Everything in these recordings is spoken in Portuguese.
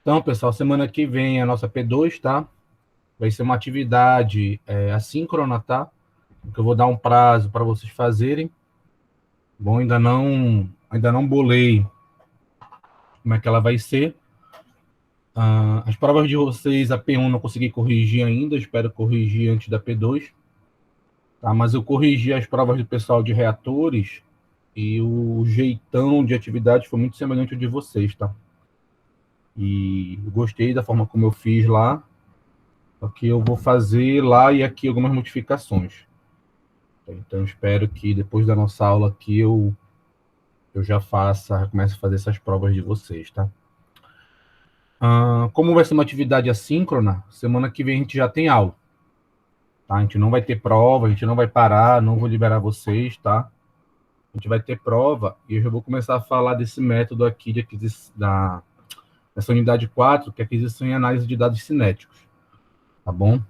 Então, pessoal, semana que vem é a nossa P2, tá? Vai ser uma atividade assíncrona, tá? Que eu vou dar um prazo para vocês fazerem. Bom, ainda não bolei como é que ela vai ser. As provas de vocês, a P1 não consegui corrigir ainda, espero corrigir antes da P2. Tá? Mas eu corrigi as provas do pessoal de reatores e o jeitão de atividade foi muito semelhante ao de vocês, tá? E eu gostei da forma como eu fiz lá. Só que eu vou fazer lá e aqui algumas modificações. Então, espero que depois da nossa aula aqui eu já comece a fazer essas provas de vocês, tá? Como vai ser uma atividade assíncrona, semana que vem a gente já tem aula, tá? A gente não vai ter prova, a gente não vai parar, não vou liberar vocês, tá? A gente vai ter prova e eu já vou começar a falar desse método aqui de aquisição, dessa unidade 4, que é aquisição e análise de dados cinéticos, tá bom?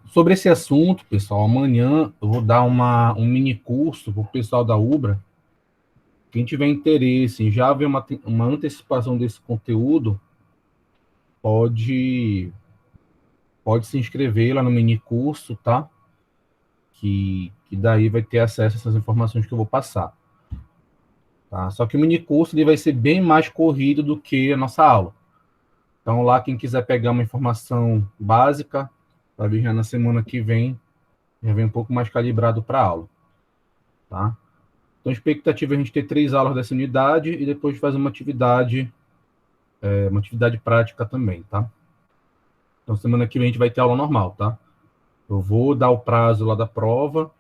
Sobre esse assunto, pessoal, amanhã eu vou dar um mini curso para o pessoal da Ubra. Quem tiver interesse em já ver uma antecipação desse conteúdo, pode, pode se inscrever lá no mini curso, tá? Que daí vai ter acesso a essas informações que eu vou passar. Tá? Só que o mini curso ele vai ser bem mais corrido do que a nossa aula. Então, lá, quem quiser pegar uma informação básica, vai vir já na semana que vem, já vem um pouco mais calibrado para a aula. Tá? Então, a expectativa é a gente ter 3 aulas dessa unidade e depois fazer uma atividade prática também, tá? Então, semana que vem a gente vai ter aula normal, tá? Eu vou dar o prazo lá da prova,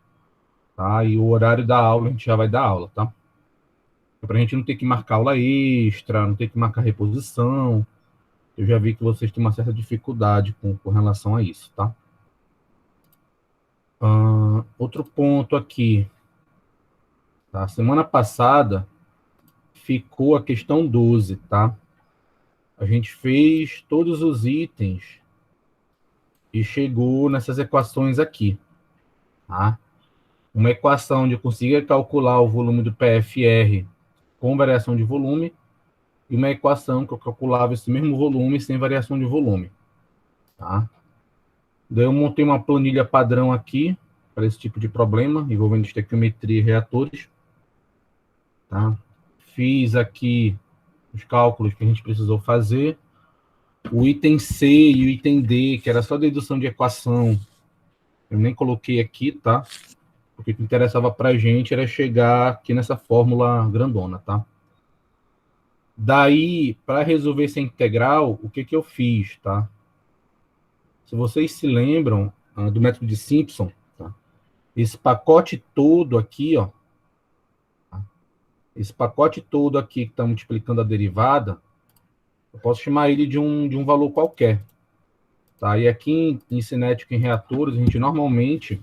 tá? E o horário da aula a gente já vai dar aula, tá? Para a gente não ter que marcar aula extra, não ter que marcar reposição. Eu já vi que vocês têm uma certa dificuldade com relação a isso, tá? Outro ponto aqui, tá? Semana passada ficou a questão 12, tá? A gente fez todos os itens e chegou nessas equações aqui, tá? Uma equação onde eu consiga calcular o volume do PFR com variação de volume e uma equação que eu calculava esse mesmo volume sem variação de volume, tá? Daí eu montei uma planilha padrão aqui para esse tipo de problema, envolvendo estequiometria e reatores, tá? Fiz aqui os cálculos que a gente precisou fazer. O item C e o item D, que era só dedução de equação, eu nem coloquei aqui, tá? Porque o que interessava para a gente era chegar aqui nessa fórmula grandona, tá? Daí, para resolver essa integral, o que eu fiz, tá? Se vocês se lembram do método de Simpson, tá? Esse pacote todo aqui, ó, tá? Esse pacote todo aqui que está multiplicando a derivada, eu posso chamar ele de um valor qualquer, tá? E aqui em cinética em reatores, a gente normalmente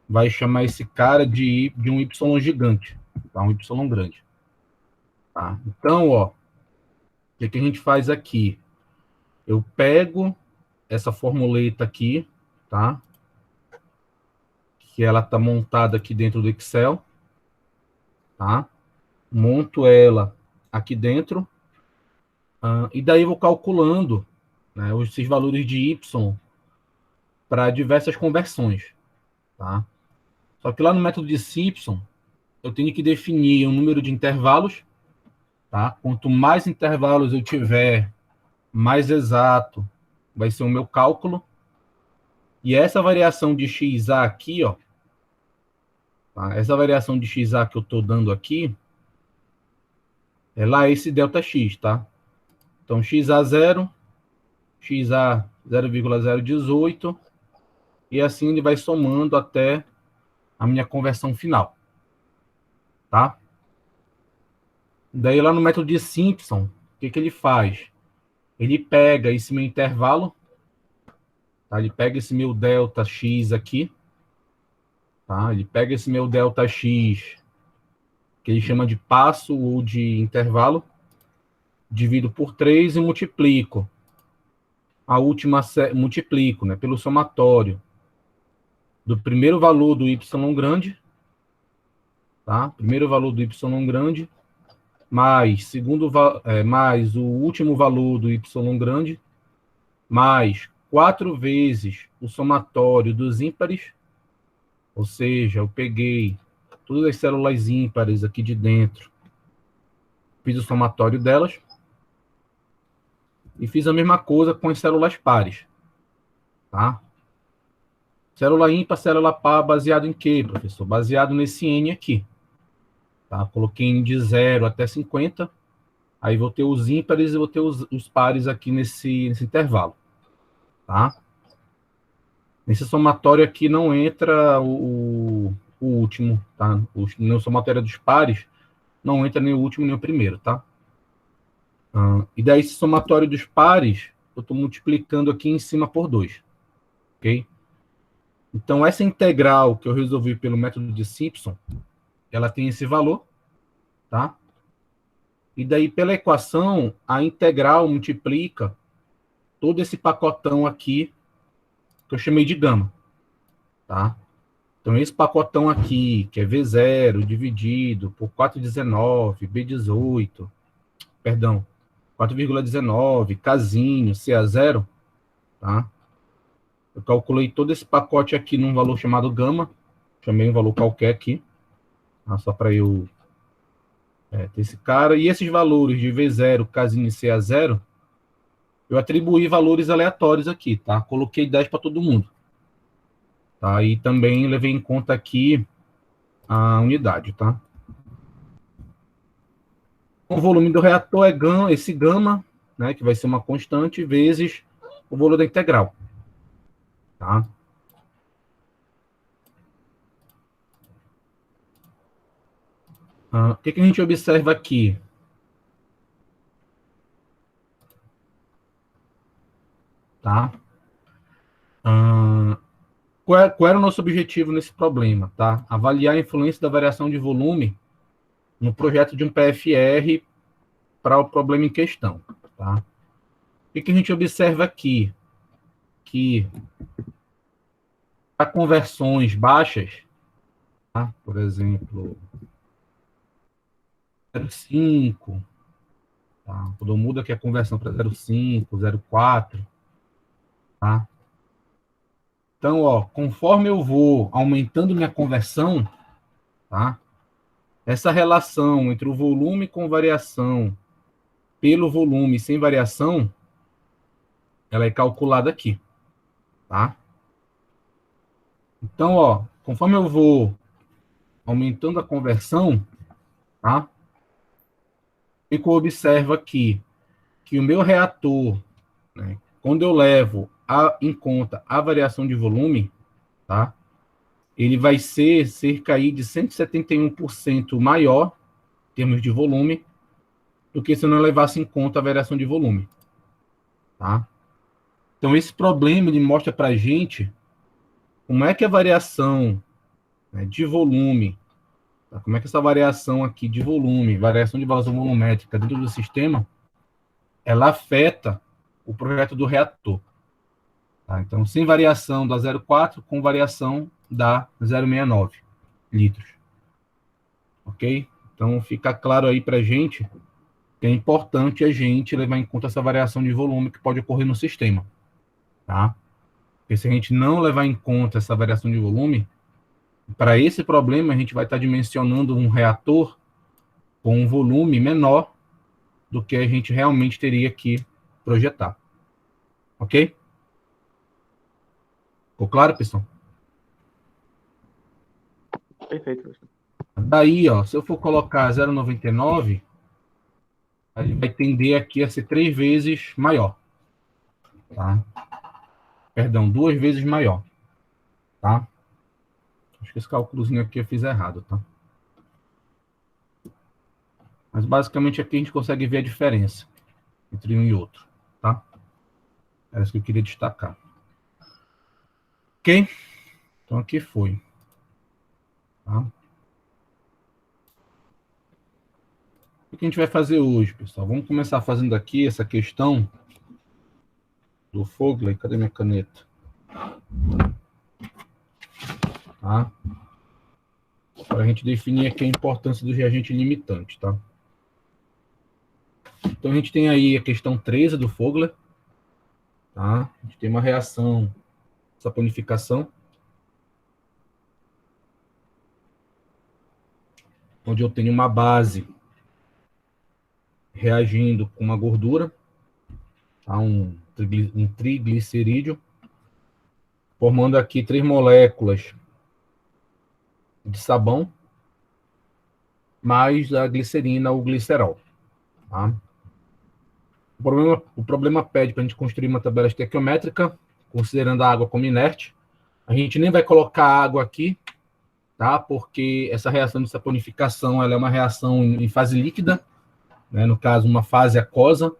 vai chamar esse cara de um Y gigante, tá? Um Y grande. Tá? Então, ó, o que a gente faz aqui? Eu pego essa formuleta aqui, tá? Que ela tá montada aqui dentro do Excel, tá? Monto ela aqui dentro, e daí eu vou calculando, né, esses valores de Y para diversas conversões, tá? Só que lá no método de Simpson, eu tenho que definir um número de intervalos, tá? Quanto mais intervalos eu tiver, mais exato vai ser o meu cálculo. E essa variação de XA aqui, ó, tá? Essa variação de XA que eu estou dando aqui, é lá esse ΔX, tá? Então, XA0, XA 0,018, e assim ele vai somando até a minha conversão final, tá? Daí lá no método de Simpson, o que ele faz? Ele pega esse meu intervalo, tá? Ele pega esse meu ΔX aqui, tá? Ele pega esse meu ΔX, que ele chama de passo ou de intervalo, divido por 3 e multiplico. Multiplico, né, pelo somatório do primeiro valor do Y grande, tá? Primeiro valor do Y grande, mais, mais o último valor do y grande, mais 4 vezes o somatório dos ímpares, ou seja, eu peguei todas as células ímpares aqui de dentro, fiz o somatório delas, e fiz a mesma coisa com as células pares, tá? Célula ímpar, célula par, baseado em quê, professor? Baseado nesse N aqui, tá? Coloquei N de 0 até 50, aí vou ter os ímpares e vou ter os pares aqui nesse intervalo, tá? Nesse somatório aqui não entra o último, tá? No somatório dos pares não entra nem o último nem o primeiro, tá? E daí esse somatório dos pares eu estou multiplicando aqui em cima por 2, ok? Então essa integral que eu resolvi pelo método de Simpson, ela tem esse valor, tá? E daí pela equação a integral multiplica todo esse pacotão aqui que eu chamei de gama, tá? Então, esse pacotão aqui, que é V0 dividido por 4,19, B18, perdão, 4,19, casinho, CA0, tá? Eu calculei todo esse pacote aqui num valor chamado gama, chamei um valor qualquer aqui, tá? Só para eu ter esse cara. E esses valores de V0, casinho e CA0, eu atribuí valores aleatórios aqui, tá? Coloquei 10 para todo mundo. Tá? E também levei em conta aqui a unidade, tá? O volume do reator é esse gama, né, que vai ser uma constante, vezes o volume da integral. Tá? O que a gente observa aqui? Tá? Qual era o nosso objetivo nesse problema? Tá? Avaliar a influência da variação de volume no projeto de um PFR para o problema em questão. Tá? O que a gente observa aqui? Que para conversões baixas, tá? Por exemplo, 0,5, tá? Quando eu mudo aqui a conversão para 0,5, 0,4, tá? Então, ó, conforme eu vou aumentando minha conversão, tá? Essa relação entre o volume com variação pelo volume sem variação, ela é calculada aqui, tá? Então, ó, conforme eu vou aumentando a conversão, tá? O que eu observo aqui? Que o meu reator, né, quando eu levo em conta a variação de volume, tá? Ele vai ser cerca aí de 171% maior, em termos de volume, do que se eu não levasse em conta a variação de volume. Tá? Então, esse problema ele mostra para a gente como é que a variação, né, de volume, tá? Como é que essa variação aqui de volume, variação de vazão volumétrica dentro do sistema, ela afeta o projeto do reator. Tá? Então, sem variação dá 0,4, com variação dá 0,69 litros. Ok? Então, fica claro aí para a gente que é importante a gente levar em conta essa variação de volume que pode ocorrer no sistema. Tá? Porque se a gente não levar em conta essa variação de volume, para esse problema a gente vai estar dimensionando um reator com um volume menor do que a gente realmente teria que projetar. Ok? Ficou claro, pessoal? Perfeito, professor. Daí, ó, se eu for colocar 0,99, a gente vai tender aqui a ser 3 vezes maior. Tá? Perdão, 2 vezes maior. Tá? Acho que esse cálculozinho aqui eu fiz errado, tá? Mas basicamente aqui a gente consegue ver a diferença entre um e outro, tá? É isso que eu queria destacar. Ok? Então aqui foi. Tá? O que a gente vai fazer hoje, pessoal? Vamos começar fazendo aqui essa questão do Fogler. Cadê minha caneta? Tá? Para a gente definir aqui a importância do reagente limitante, tá? Então, a gente tem aí a questão 13 do Fogler, tá? A gente tem uma reação, saponificação, onde eu tenho uma base reagindo com uma gordura, tá? um triglicerídeo, formando aqui 3 moléculas de sabão, mais a glicerina ou glicerol. Tá? O problema pede para a gente construir uma tabela estequiométrica, considerando a água como inerte. A gente nem vai colocar água aqui, tá? Porque essa reação de saponificação ela é uma reação em fase líquida, né? No caso, uma fase aquosa.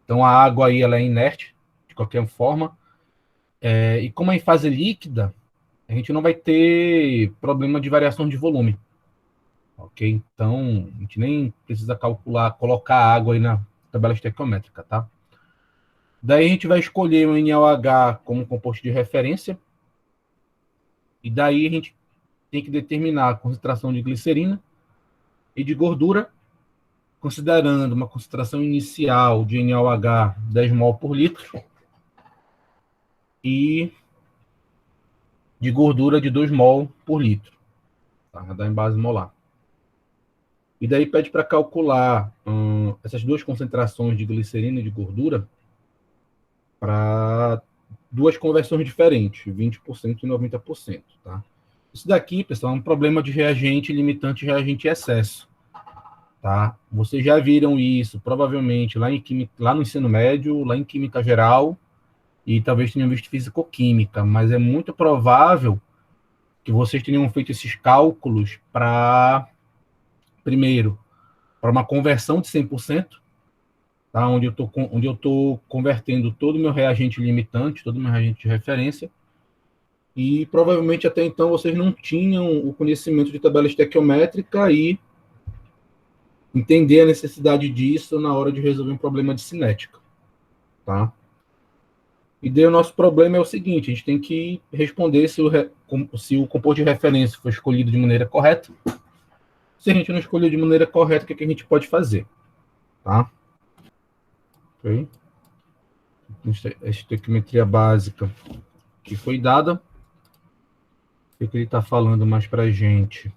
Então, a água aí ela é inerte, de qualquer forma. E como é em fase líquida, a gente não vai ter problema de variação de volume. Ok? Então, a gente nem precisa colocar água aí na tabela estequiométrica, tá? Daí a gente vai escolher o NaOH como composto de referência. E daí a gente tem que determinar a concentração de glicerina e de gordura, considerando uma concentração inicial de NaOH 10 mol por litro e de gordura de 2 mol por litro, tá? Da base molar. E daí pede para calcular essas duas concentrações de glicerina e de gordura para duas conversões diferentes, 20% e 90%. Tá? Isso daqui, pessoal, é um problema de reagente limitante e reagente excesso. Tá? Vocês já viram isso, provavelmente, lá no ensino médio, lá em Química Geral, e talvez tenham visto Físico-Química, mas é muito provável que vocês tenham feito esses cálculos para, primeiro, para uma conversão de 100%, tá? Onde eu estou convertendo todo o meu reagente limitante, todo o meu reagente de referência, e provavelmente até então vocês não tinham o conhecimento de tabela estequiométrica e entender a necessidade disso na hora de resolver um problema de cinética, tá? E daí o nosso problema é o seguinte, a gente tem que responder se o composto de referência foi escolhido de maneira correta. Se a gente não escolheu de maneira correta, o que a gente pode fazer? Tá? Ok? A estequiometria básica que foi dada. O que ele está falando mais para a gente?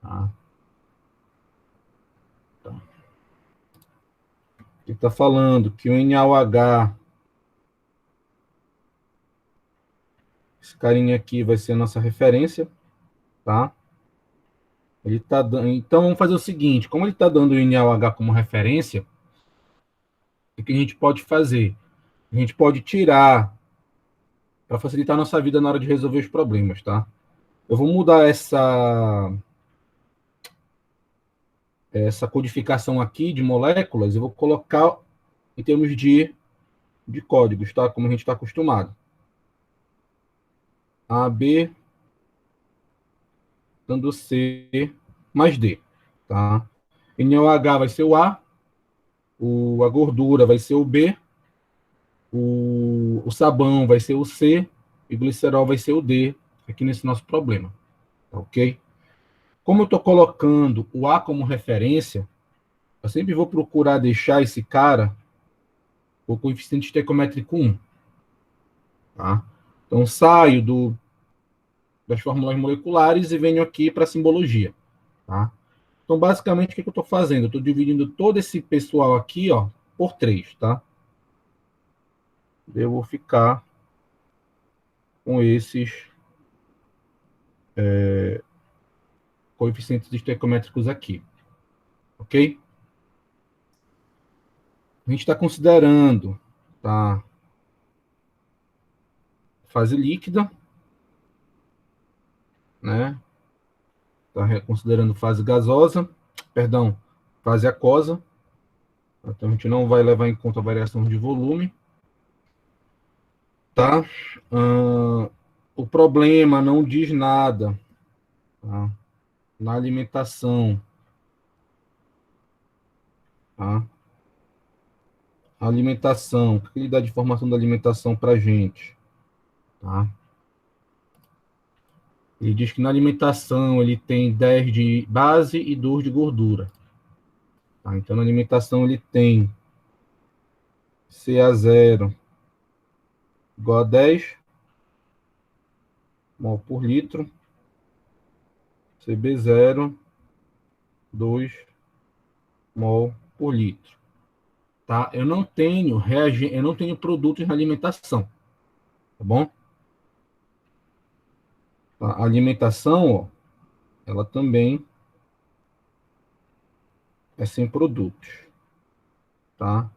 Tá? Ele está falando que o NaOH, esse carinha aqui vai ser a nossa referência, tá? Ele tá dando, então vamos fazer o seguinte, como ele está dando o NaOH como referência, o que a gente pode fazer? A gente pode tirar, para facilitar a nossa vida na hora de resolver os problemas, tá? Eu vou mudar essa codificação aqui de moléculas, eu vou colocar em termos de códigos, tá? Como a gente está acostumado. A, B, dando C mais D, tá? NaOH vai ser o A, a gordura vai ser o B, o sabão vai ser o C e o glicerol vai ser o D, aqui nesse nosso problema, tá ok? Como eu estou colocando o A como referência, eu sempre vou procurar deixar esse cara o coeficiente estequiométrico 1, tá? Então, saio das fórmulas moleculares e venho aqui para a simbologia, tá? Então, basicamente, o que eu estou fazendo? Eu estou dividindo todo esse pessoal aqui, ó, por 3, tá? Eu vou ficar com esses coeficientes estequiométricos aqui, ok? A gente está considerando, tá? Fase líquida, né? Está considerando fase gasosa, perdão, fase aquosa. Então, a gente não vai levar em conta a variação de volume. Tá? O problema não diz nada, tá? Na alimentação. Tá? A alimentação. O que ele dá de informação da alimentação para a gente? Tá? Ele diz que na alimentação ele tem 10 de base e 2 de gordura. Tá? Então, na alimentação, ele tem CA0 igual a 10 mol por litro, CB0, 2 mol por litro. Tá? Eu não tenho produtos na alimentação, tá bom? A alimentação, ó, ela também é sem produtos, tá?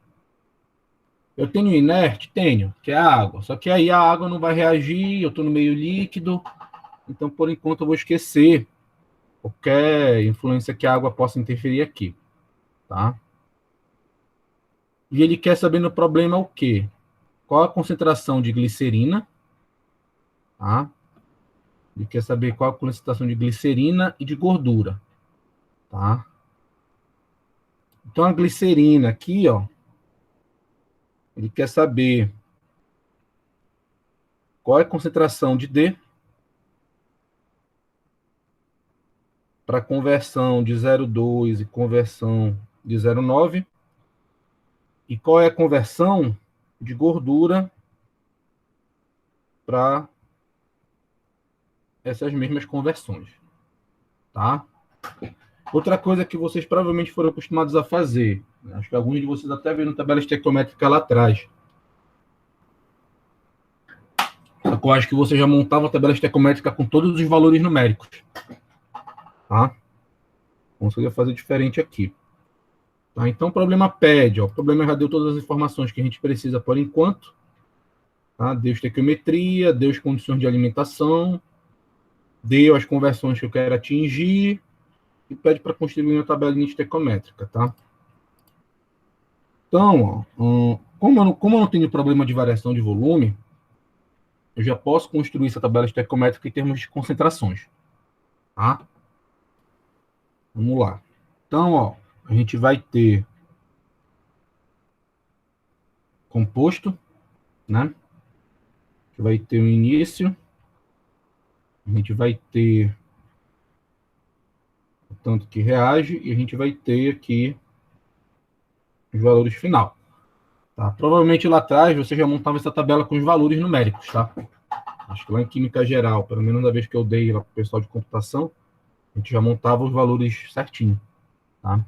Eu tenho inerte? Tenho, que é a água. Só que aí a água não vai reagir, eu estou no meio líquido, então por enquanto eu vou esquecer qualquer influência que a água possa interferir aqui, tá? E ele quer saber no problema o quê? Qual a concentração de glicerina, tá? Ele quer saber qual a concentração de glicerina e de gordura, tá? Então a glicerina aqui, ó, ele quer saber qual é a concentração de D para conversão de 0,2 e conversão de 0,9 e qual é a conversão de gordura para essas mesmas conversões, tá? Outra coisa que vocês provavelmente foram acostumados a fazer, acho que alguns de vocês até viram tabela estequiométrica lá atrás. Eu acho que você já montava a tabela estequiométrica com todos os valores numéricos, tá? Vamos fazer diferente aqui. Tá? Então, o problema pede, ó, o problema já deu todas as informações que a gente precisa por enquanto, tá? Deu estequiometria, deu as condições de alimentação, deu as conversões que eu quero atingir e pede para construir uma tabelinha estequiométrica, tá? Então, ó, como eu não tenho problema de variação de volume, eu já posso construir essa tabela estequiométrica em termos de concentrações, tá? Vamos lá. Então, ó, a gente vai ter composto, né? Que vai ter o início, a gente vai ter o tanto que reage e a gente vai ter aqui os valores final. Tá? Provavelmente lá atrás você já montava essa tabela com os valores numéricos, tá? Acho que lá em Química Geral, pelo menos da vez que eu dei lá para o pessoal de computação, a gente já montava os valores certinho, tá?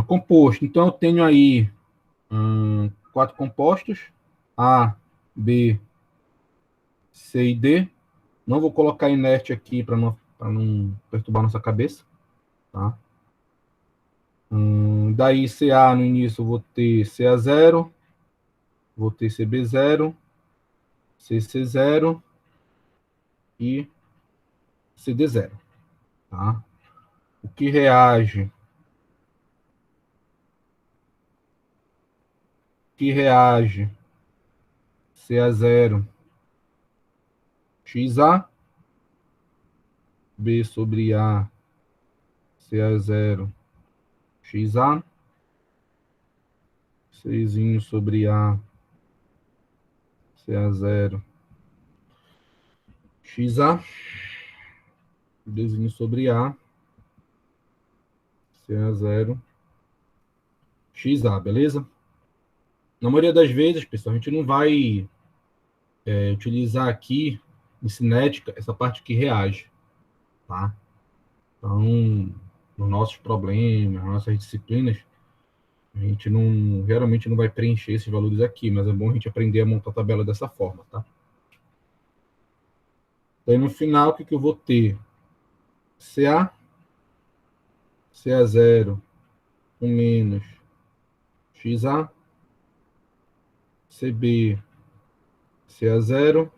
Composto. Então eu tenho aí 4 compostos, A, B, C e D. Não vou colocar inerte aqui para não perturbar nossa cabeça, tá? Daí CA no início eu vou ter CA0, vou ter CB0, CC0 e CD0, tá? O que reage CA0 XA, B sobre A, CA0 XA, Czinho sobre A, CA0 XA, Dzinho sobre A, CA0 XA, beleza? Na maioria das vezes, pessoal, a gente não vai utilizar aqui em cinética essa parte que reage, tá? Então, nos nossos problemas, nas nossas disciplinas, a gente não, geralmente não vai preencher esses valores aqui, mas é bom a gente aprender a montar a tabela dessa forma, tá? Daí no final, o que eu vou ter? CA, CA0 com menos XA, CB, CA0,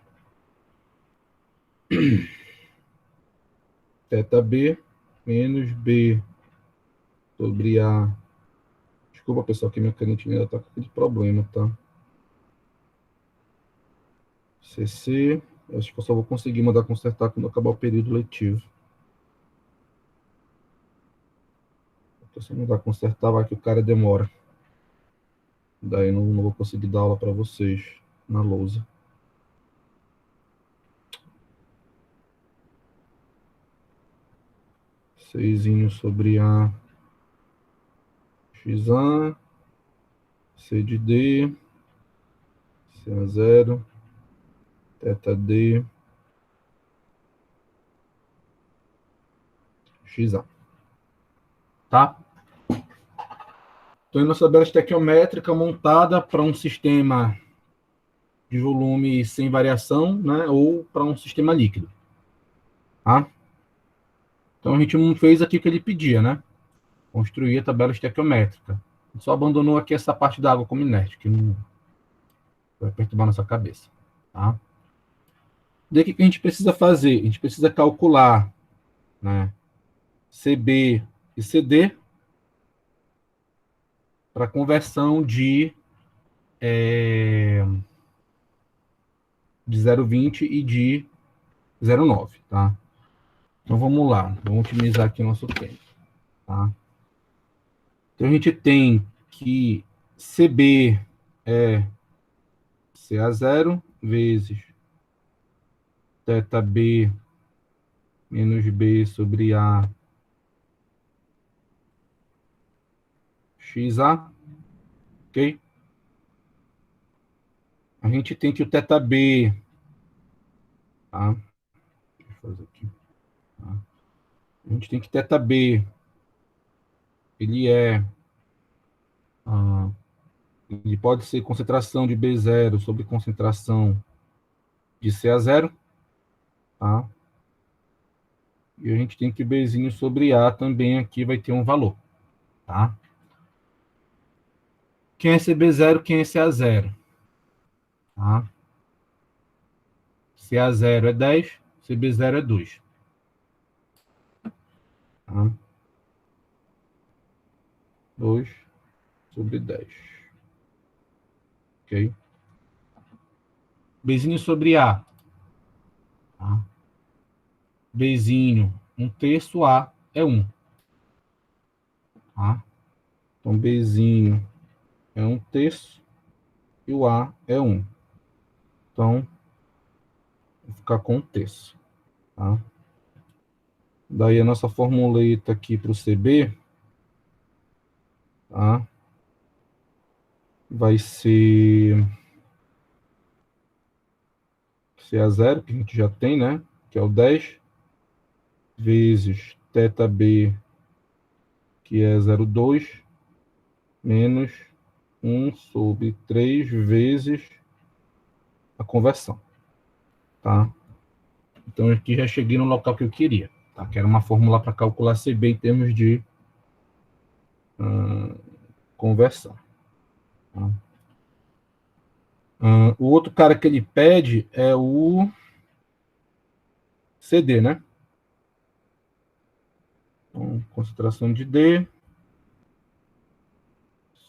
teta B, menos B sobre A. Desculpa, pessoal, que minha canetinha ainda tá com aquele problema, tá? CC, acho que eu só vou conseguir mandar consertar quando acabar o período letivo. Se eu mandar consertar, vai que o cara demora. Daí não vou conseguir dar aula para vocês na lousa. Seisinho sobre A, x1, c de d, CA0, θd, xa. Tá? Então, a nossa tabela estequiométrica montada para um sistema de volume sem variação, né, ou para um sistema líquido. Tá? Então, a gente não fez aqui o que ele pedia, né? Construir a tabela estequiométrica. Só abandonou aqui essa parte da água como inerte, que não vai perturbar nossa cabeça. Tá? Daí, o que a gente precisa fazer? A gente precisa calcular, né, CB e CD para conversão de 0,20 e de 0,9, tá? Então vamos lá, vamos otimizar aqui o nosso tempo, tá? Então a gente tem que CB é CA0 vezes θB menos B sobre A XA, ok? A gente tem que o θB, tá? Deixa eu fazer aqui, tá? A gente tem que θB, ele ele pode ser concentração de B0 sobre concentração de CA0, tá? E a gente tem que Bzinho sobre A também aqui vai ter um valor, tá? Quem é CB0, quem é CA0? Tá? CA0 é 10, CB0 é 2. Tá? 2 sobre 10. Ok? Bzinho sobre A. Tá? Bzinho, 1/3, A é 1. Tá? Então, Bzinho é 1/3 e o A é 1. Então, vou ficar com 1/3. Tá? Daí a nossa formuleta aqui para o CB, tá? Vai ser CA0, que a gente já tem, né? Que é o 10, vezes θB, que é 0,2, menos 1 sobre 3 vezes a conversão, tá? Então, aqui já cheguei no local que eu queria, tá? Que era uma fórmula para calcular CB em termos de conversão. Tá? O outro cara que ele pede é o CD, né? Então, concentração de D,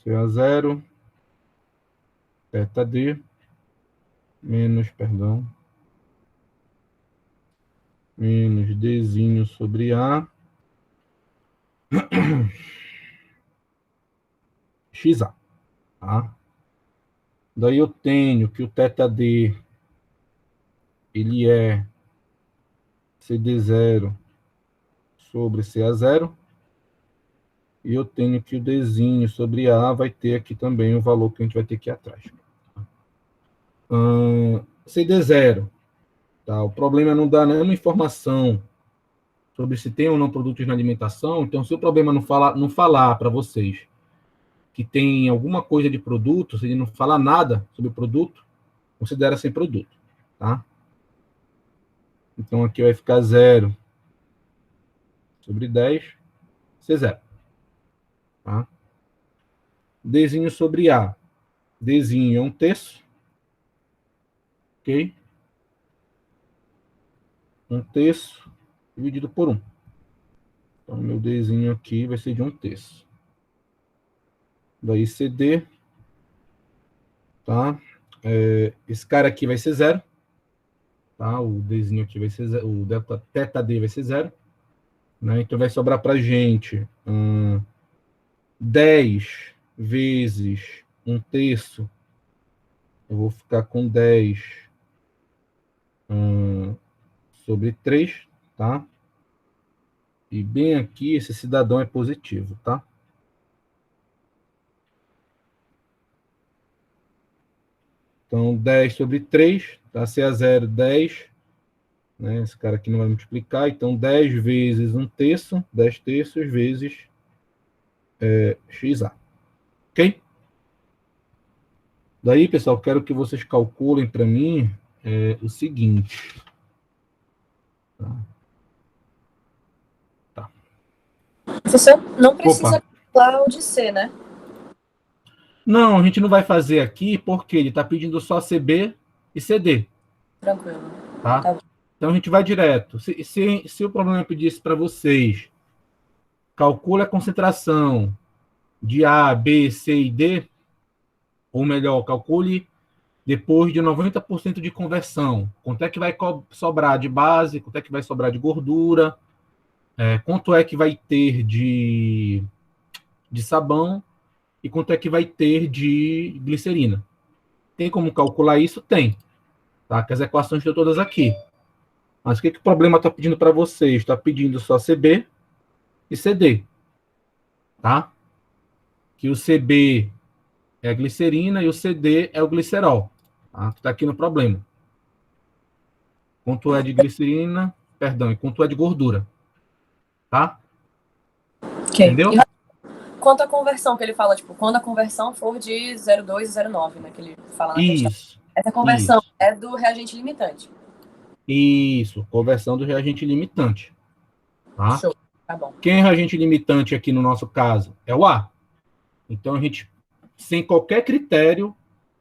CA0, θD, menos Dzinho sobre A, XA, tá? Daí eu tenho que o θD, ele é CD0 sobre CA0, e eu tenho que o Dzinho sobre A vai ter aqui também o valor que a gente vai ter aqui atrás. CD0, tá? O problema é não dar nenhuma informação sobre se tem ou não produtos na alimentação. Então, se o problema não falar para vocês que tem alguma coisa de produto, se ele não falar nada sobre o produto, considera sem produto, tá? Então, aqui vai ficar 0 sobre 10, C0, tá? Dzinho sobre A. Dzinho é 1/3, ok? 1/3 dividido por 1. Então, meu Dzinho aqui vai ser de 1/3. Daí CD, tá? Esse cara aqui vai ser 0, tá? O Dzinho aqui vai ser 0, o θD vai ser 0, né? Então vai sobrar para a gente 10 vezes 1/3. Eu vou ficar com 10 sobre 3, tá? E bem aqui, esse cidadão é positivo, tá? Então, 10 sobre 3, tá? C a 0, 10. Né? Esse cara aqui não vai multiplicar. Então, 10 vezes 1/3, 10 terços vezes XA. Ok? Daí, pessoal, quero que vocês calculem para mim o seguinte. Tá. Você não precisa Opa. calcular o de C, né? Não, a gente não vai fazer aqui porque ele está pedindo só CB e CD. Tranquilo. Tá? Tá bom. Então a gente vai direto. Se o problema pedisse para vocês, calcule a concentração de A, B, C e D, ou melhor, calcule depois de 90% de conversão. Quanto é que vai sobrar de base, quanto é que vai sobrar de gordura, quanto é que vai ter de sabão e quanto é que vai ter de glicerina. Tem como calcular isso? Tem. Tá? Que as equações estão todas aqui. Mas o que o problema está pedindo para vocês? Está pedindo só CB e CD. Tá? Que o CB é a glicerina e o CD é o glicerol. Tá? Que está aqui no problema. Quanto é de glicerina, perdão, e quanto é de gordura. Tá? Ok. Entendeu? E quanto à conversão que ele fala, tipo, quando a conversão for de 0,2 a 0,9, né? Que ele fala na questão. Isso. Essa conversão Isso. é do reagente limitante. Isso. Conversão do reagente limitante. Tá? Show. Tá bom. Quem é reagente limitante aqui no nosso caso? É o A. Então, a gente, sem qualquer critério,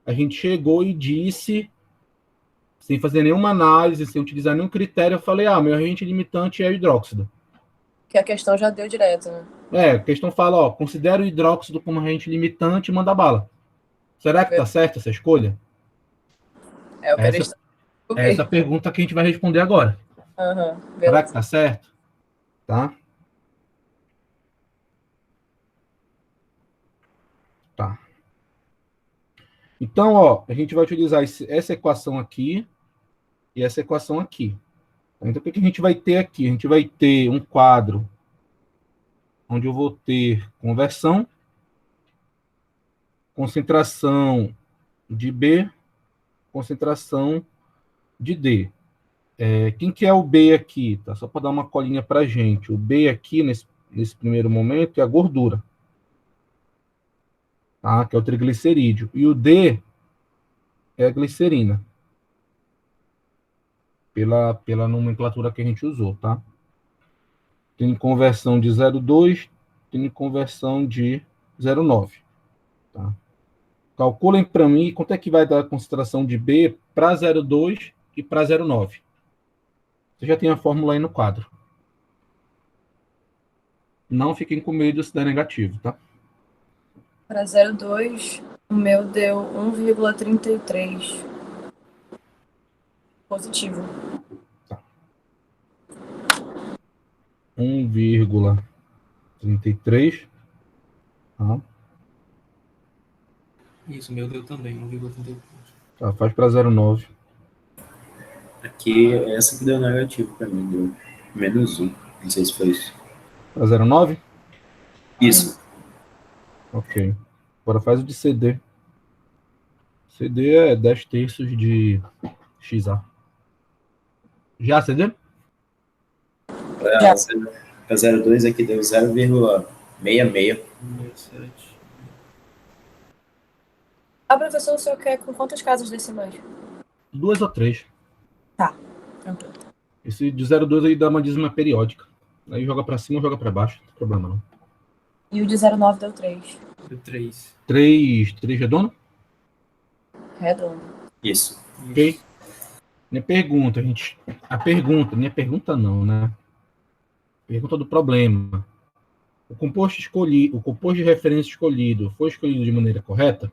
a gente chegou e disse, sem fazer nenhuma análise, sem utilizar nenhum critério, eu falei, meu reagente limitante é o hidróxido. Que a questão já deu direto, né? A questão fala, considera o hidróxido como reagente limitante e manda bala. Será que está certa essa escolha? É o que eles Essa pergunta que a gente vai responder agora. Será que está certo? Tá? Tá. Então, a gente vai utilizar essa equação aqui e essa equação aqui. Então, o que a gente vai ter aqui? A gente vai ter um quadro onde eu vou ter conversão, concentração de B, concentração de D. Quem que é o B aqui? Tá? Só para dar uma colinha para a gente. O B aqui, nesse primeiro momento, é a gordura. Tá? Que é o triglicerídeo. E o D é a glicerina. Pela nomenclatura que a gente usou, tá? Tem conversão de 0,2, tem conversão de 0,9. Tá? Calculem para mim quanto é que vai dar a concentração de B para 0,2 e para 0,9. Você já tem a fórmula aí no quadro. Não fiquem com medo se der negativo, tá? Para 0,2, o meu deu 1,33. Positivo. Tá. 1,33. Tá? Isso, meu deu também, 1,33. Tá, faz para 0,9. Aqui, essa que deu negativo para mim, deu -1. Não sei se foi isso. Para 0,9? Isso. Ok. Agora faz o de CD. CD é 10 terços de XA. Já CD? Para 0,2 aqui deu 0,66. Professor, o senhor quer com quantas casas decimais? 2 ou 3. Tá, tranquilo. Esse de 0,2 aí dá uma dízima periódica. Aí joga para cima ou joga para baixo. Não tem problema não. E o de 0,9 deu 3. Deu 3. 3 redondo? Redondo. Isso. Ok. Minha pergunta, gente. Minha pergunta não, né? Pergunta do problema. O composto de referência escolhido foi escolhido de maneira correta?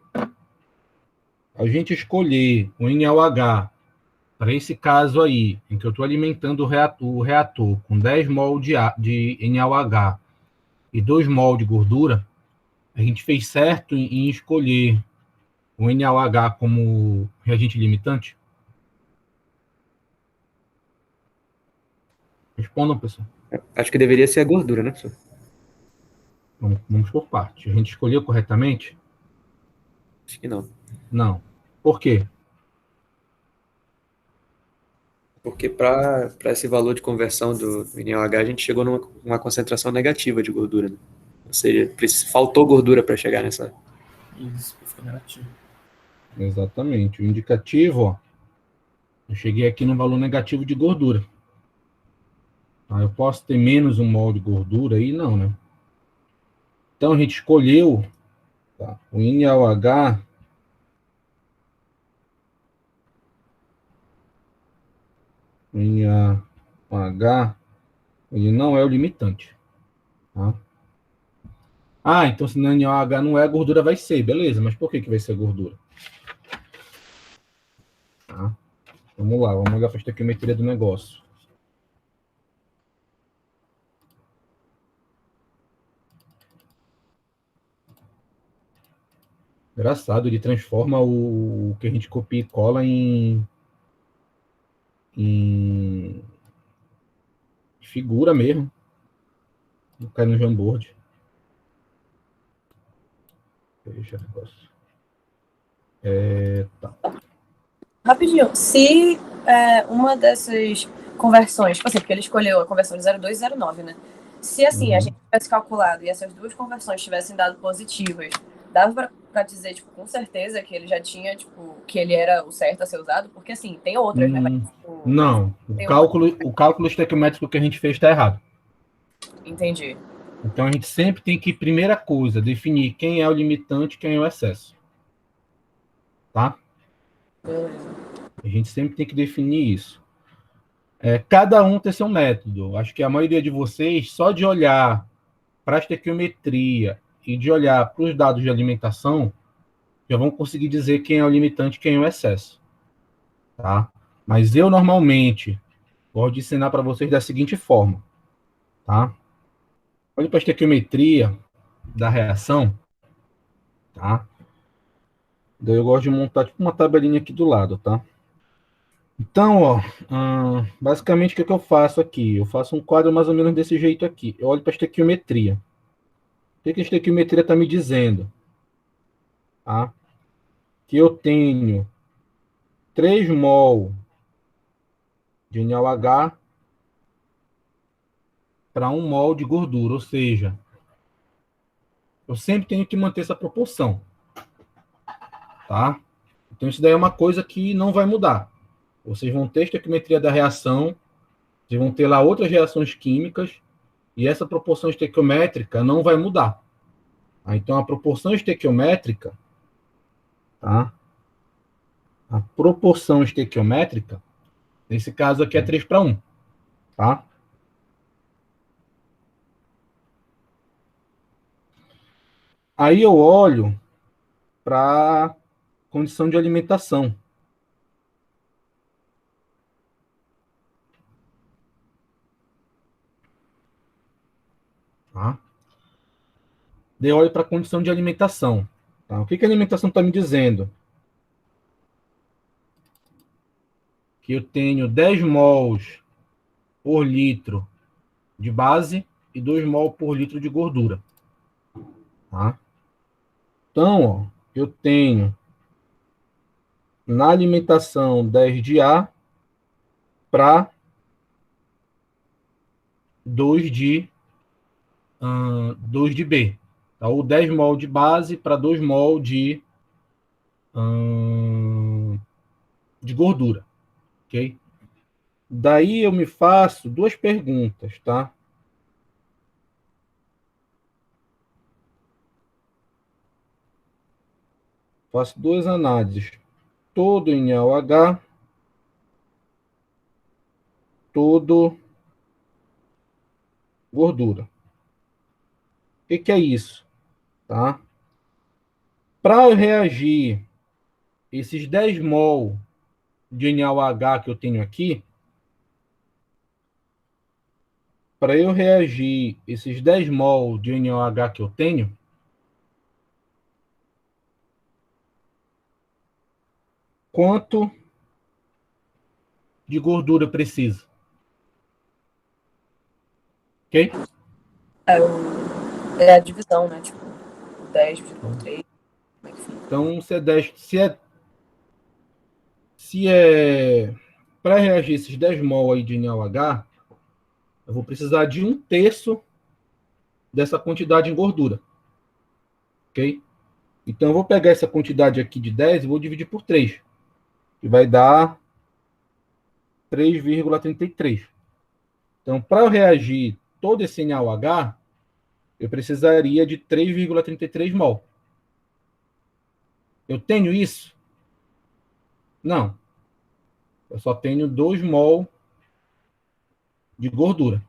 A gente escolher o NaOH para esse caso aí, em que eu estou alimentando o reator com 10 mol de NaOH e 2 mol de gordura, a gente fez certo em escolher o NaOH como reagente limitante? Respondam, pessoal. Acho que deveria ser a gordura, né, professor? Vamos por parte. A gente escolheu corretamente? Acho que não. Não. Por quê? Porque para esse valor de conversão do NaOH, a gente chegou numa concentração negativa de gordura, né? Ou seja, faltou gordura para chegar nessa. Isso, ficou negativo. Exatamente. O indicativo, ó, eu cheguei aqui no valor negativo de gordura. Ah, eu posso ter menos 1 mol de gordura aí? Não, né? Então a gente escolheu, tá, o NaOH ele não é o limitante. Tá? Ah, então se no NaOH não é, a gordura vai ser. Beleza, mas por que vai ser gordura? Tá? Vamos lá, vamos olhar para a estequiometria do negócio. Engraçado, ele transforma o que a gente copia e cola em figura mesmo. Cai no Jamboard. Deixa o negócio. Tá. Rapidinho, se uma dessas conversões, tipo assim, porque ele escolheu a conversão de 02 e 09, né? Se assim, a gente tivesse calculado e essas duas conversões tivessem dado positivas, dava pra dizer, tipo, com certeza que ele já tinha, tipo, que ele era o certo a ser usado? Porque assim, tem outras, né? Mas, tipo, Não, o cálculo estequiométrico que a gente fez está errado. Entendi. Então a gente sempre tem que, primeira coisa, definir quem é o limitante e quem é o excesso. Tá? Beleza. A gente sempre tem que definir isso. Cada um tem seu método. Acho que a maioria de vocês, só de olhar para a estequiometria e de olhar para os dados de alimentação, já vão conseguir dizer quem é o limitante e quem é o excesso. Tá? Mas eu, normalmente, gosto de ensinar para vocês da seguinte forma. Tá? Olhe para a estequiometria da reação. Tá? Daí eu gosto de montar tipo uma tabelinha aqui do lado, tá? Então, ó, basicamente o que eu faço aqui? Eu faço um quadro mais ou menos desse jeito aqui. Eu olho para a estequiometria. O que a estequiometria está me dizendo? Tá? Que eu tenho 3 mol de NaOH para 1 mol de gordura, ou seja, eu sempre tenho que manter essa proporção. Tá? Então isso daí é uma coisa que não vai mudar. Vocês vão ter a estequiometria da reação, vocês vão ter lá outras reações químicas, e essa proporção estequiométrica não vai mudar. Tá? Então, a proporção estequiométrica, tá? A proporção estequiométrica, nesse caso aqui é 3:1, tá? Aí eu olho para condição de alimentação. Tá? Daí eu olho para a condição de alimentação. Tá? O que a alimentação está me dizendo? Que eu tenho 10 mols por litro de base e 2 mol por litro de gordura. Tá? Então, ó, eu tenho na alimentação 10 de A para 2 de B. Tá? Ou 10 mol de base para 2 mol de gordura. Ok? Daí eu me faço duas perguntas, tá? Faço duas análises. Todo em NaOH, todo gordura. O que é isso? Tá? Para eu reagir esses 10 mol de NaOH que eu tenho aqui, para eu reagir esses 10 mol de NaOH que eu tenho, quanto de gordura precisa? Ok? É a divisão, né? Tipo, 10 por 3. Como é que fica? Então, se é 10, se é para para reagir esses 10 mol aí de NaOH, eu vou precisar de 1/3 dessa quantidade em gordura. Ok? Então, eu vou pegar essa quantidade aqui de 10 e vou dividir por 3, que vai dar 3,33. Então, para eu reagir todo esse NaOH, eu precisaria de 3,33 mol. Eu tenho isso? Não. Eu só tenho 2 mol de gordura.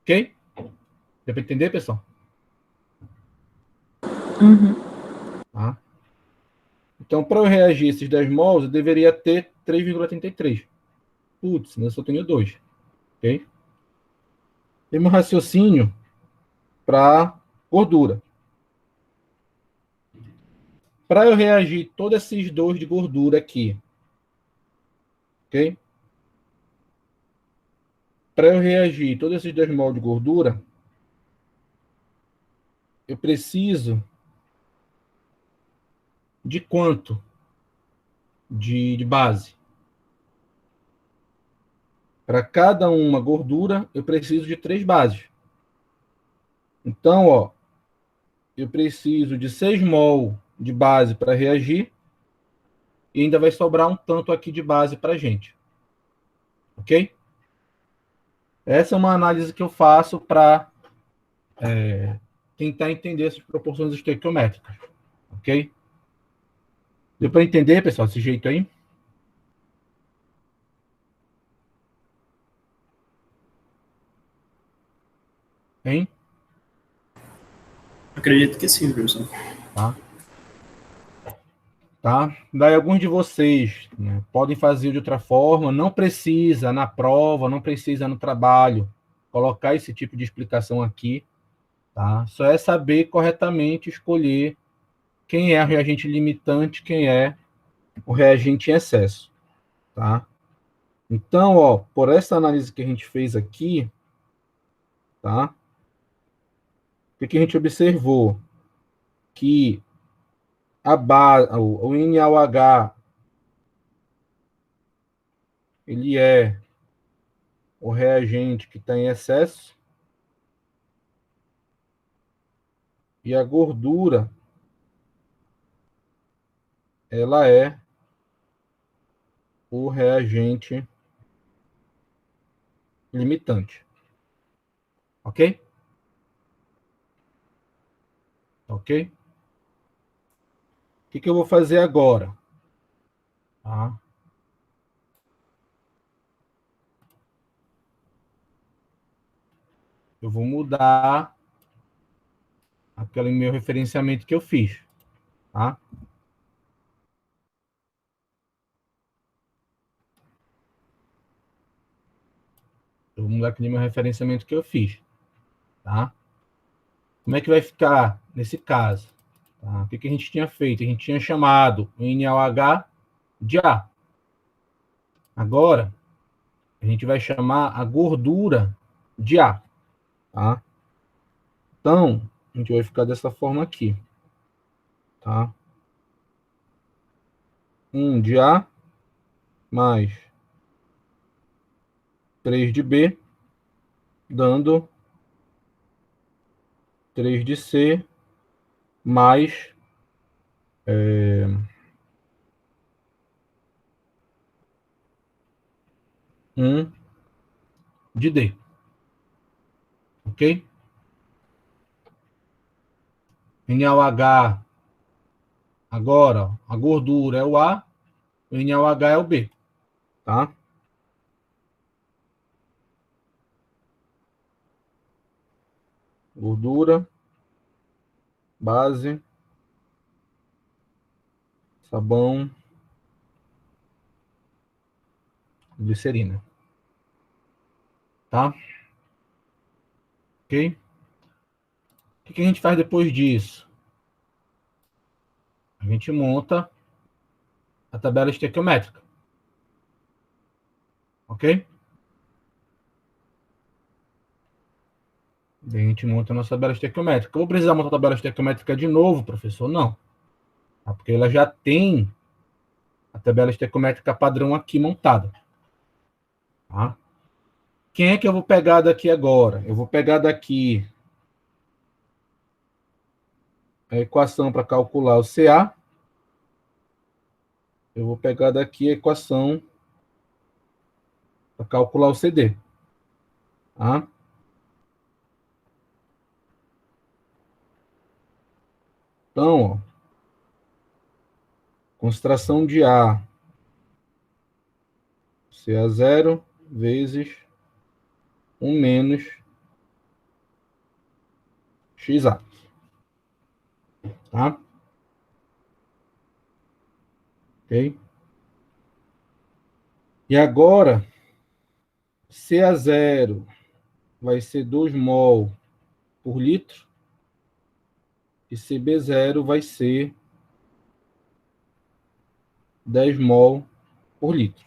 Ok? Deu para entender, pessoal? Uhum. Tá? Então, para eu reagir esses 10 mols, eu deveria ter 3,33. Putz, eu só tenho 2. Ok? Tem um raciocínio para gordura. Para eu reagir todos esses 2 de gordura aqui, ok? Para eu reagir todos esses 2 mol de gordura, eu preciso de quanto de base? Para cada uma gordura, eu preciso de 3 bases. Então, ó, eu preciso de 6 mol de base para reagir e ainda vai sobrar um tanto aqui de base para a gente. Ok? Essa é uma análise que eu faço para tentar entender essas proporções estequiométricas. Ok? Deu para entender, pessoal, desse jeito aí? Hein? Acredito que sim, professor. Tá? Daí alguns de vocês, né, podem fazer de outra forma, não precisa na prova, não precisa no trabalho colocar esse tipo de explicação aqui, tá? Só é saber corretamente escolher quem é o reagente limitante, quem é o reagente em excesso, tá? Então, ó, por essa análise que a gente fez aqui, tá? O que a gente observou? Que o NaOH, ele é o reagente que está em excesso e a gordura, ela é o reagente limitante. Ok? Ok? O que eu vou fazer agora? Tá? Eu vou mudar aquele meu referenciamento que eu fiz. Tá? Eu vou mudar aquele meu referenciamento que eu fiz. Tá? Como é que vai ficar nesse caso? Tá? O que a gente tinha feito? A gente tinha chamado o NaOH de A. Agora, a gente vai chamar a gordura de A. Tá? Então, a gente vai ficar dessa forma aqui. Tá? 1 de A mais 3 de B, dando 3 de C mais 1 de D. Ok? NaOH, agora, ó, a gordura é o A, o NaOH é o B. Tá? Gordura, base, sabão, glicerina. Tá? Ok? O que a gente faz depois disso? A gente monta a tabela estequiométrica. Ok? A gente monta a nossa tabela estequiométrica. Eu vou precisar montar a tabela estequiométrica de novo, professor? Não. Tá? Porque ela já tem a tabela estequiométrica padrão aqui montada. Tá? Quem é que eu vou pegar daqui agora? Eu vou pegar daqui a equação para calcular o CA. Eu vou pegar daqui a equação para calcular o CD. Tá? Então, ó, concentração de A, CA0 vezes 1 menos XA. Tá? Ok? E agora, CA0 vai ser 2 mol por litro e CB0 vai ser 10 mol por litro.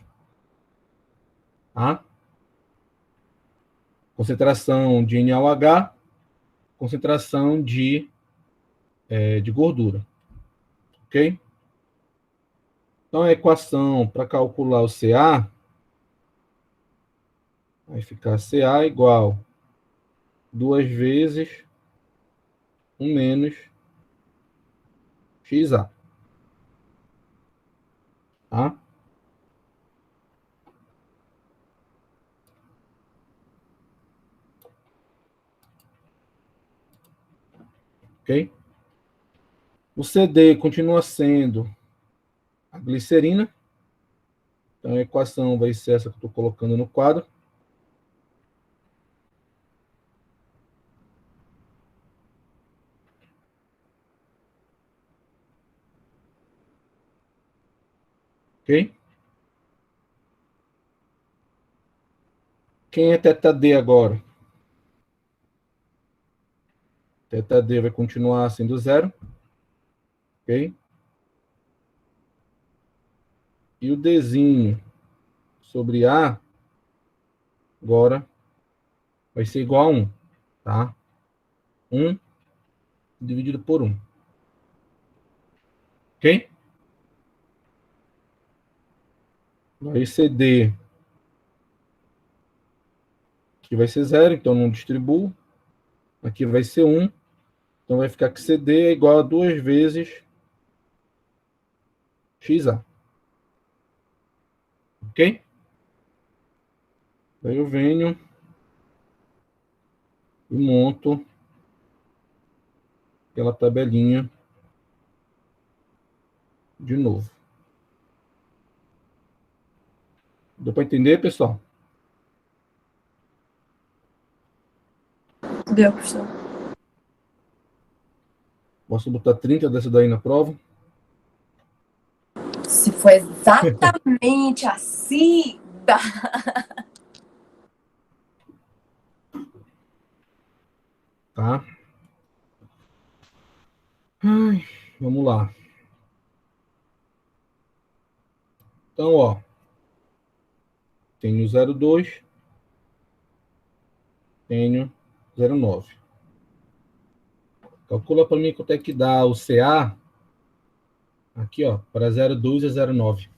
Tá? Concentração de NaOH, concentração de gordura. Ok? Então, a equação para calcular o CA vai ficar CA igual 2 vezes 1 menos XA. Tá? Ok? O CD continua sendo a glicerina. Então, a equação vai ser essa que eu estou colocando no quadro. Ok? Quem é θD agora? θD vai continuar sendo zero. Ok? E o Dzinho sobre A agora vai ser igual a 1. Tá? 1 dividido por 1. Ok? Aí CD aqui vai ser 0, então não distribuo. Aqui vai ser 1. Então vai ficar que CD é igual a 2 vezes XA. Ok? Aí eu venho e monto aquela tabelinha de novo. Deu para entender, pessoal? Deu, professor. Posso botar 30 dessa daí na prova? Se for exatamente assim, dá. Tá? Ai, vamos lá. Então, ó. Tenho 0,2. Tenho 0,9. Calcula para mim quanto é que dá o CA. Aqui, ó. Para 0,2 e 0,9.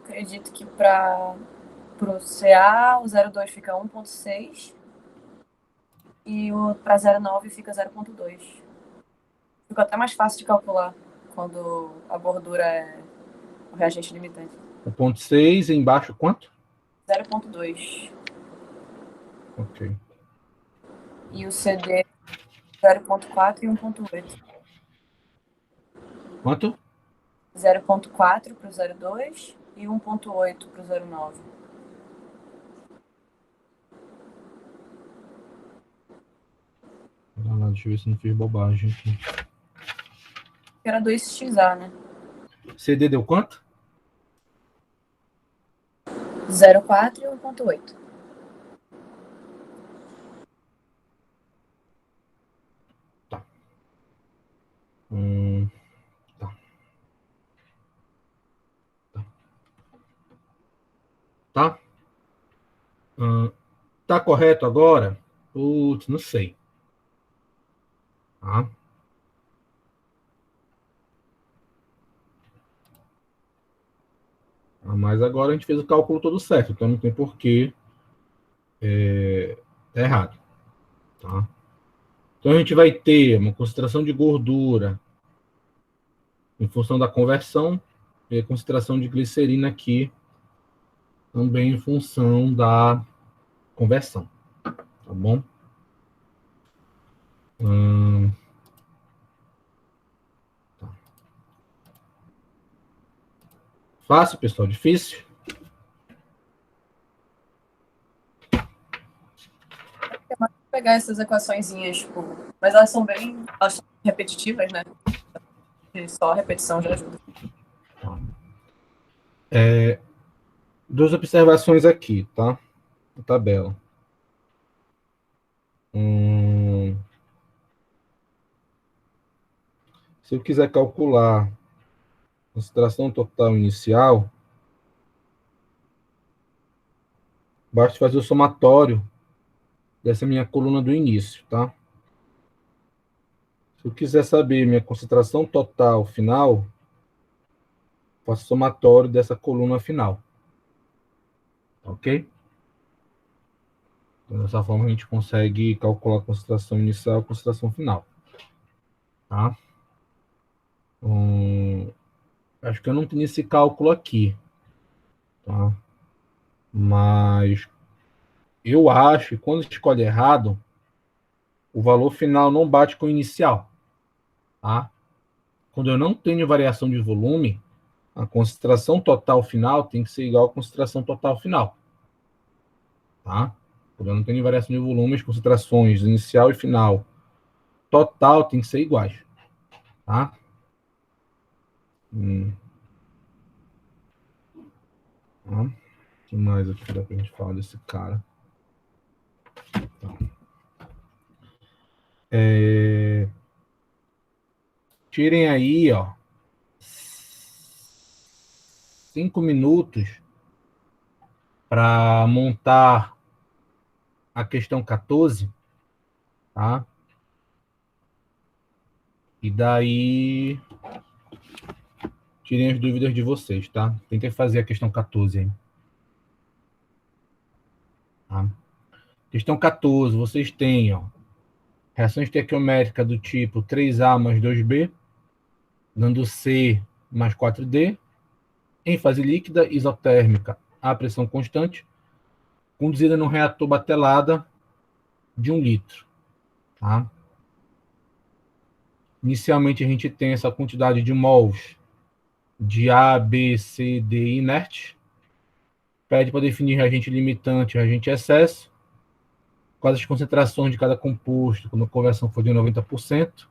Acredito que para o CA, o 02 fica 1,6 e o para 09 fica 0,2. Fica até mais fácil de calcular quando a gordura é o reagente limitante. 1,6 embaixo quanto? 0,2. Ok. E o CD 0,4 e 1,8. Quanto? 0,4 para o 02 e 1,8 para o 09. Deixa eu ver se não fiz bobagem aqui. Era 2XA, né? CD deu quanto? 0,4 e 1,8. Tá. Tá? Tá correto agora? Putz, não sei. Tá? Mas agora a gente fez o cálculo todo certo, então não tem porquê tá errado. Tá? Então a gente vai ter uma concentração de gordura em função da conversão e a concentração de glicerina aqui também em função da conversão. Tá bom? Tá. Fácil, pessoal? Difícil? Vou pegar essas equaçõezinhas, tipo, mas elas são repetitivas, né? E só a repetição já ajuda. Duas observações aqui, tá? Na tabela. Se eu quiser calcular a concentração total inicial, basta fazer o somatório dessa minha coluna do início, tá? Se eu quiser saber minha concentração total final, faço o somatório dessa coluna final. Ok? Então, dessa forma, a gente consegue calcular a concentração inicial e a concentração final. Tá? Acho que eu não tenho esse cálculo aqui. Tá? Mas eu acho que quando escolhe errado, o valor final não bate com o inicial. Tá? Quando eu não tenho variação de volume, a concentração total final tem que ser igual à concentração total final. Tá? Quando eu não tenho variação de volume, as concentrações inicial e final total tem que ser iguais. Tá? O que mais aqui dá pra gente falar desse cara? Tá. Tirem aí, ó, 5 minutos para montar a questão 14, tá? E daí tirem as dúvidas de vocês, tá? Tentem fazer a questão 14 aí. Tá? Questão 14, vocês têm, ó, reação estequiométrica do tipo 3A mais 2B, dando C mais 4D, em fase líquida, isotérmica, a pressão constante, conduzida num reator batelada de 1 litro. Tá? Inicialmente, a gente tem essa quantidade de mols de A, B, C, D inerte. Pede para definir reagente limitante e reagente excesso, quais as concentrações de cada composto quando a conversão for de 90%,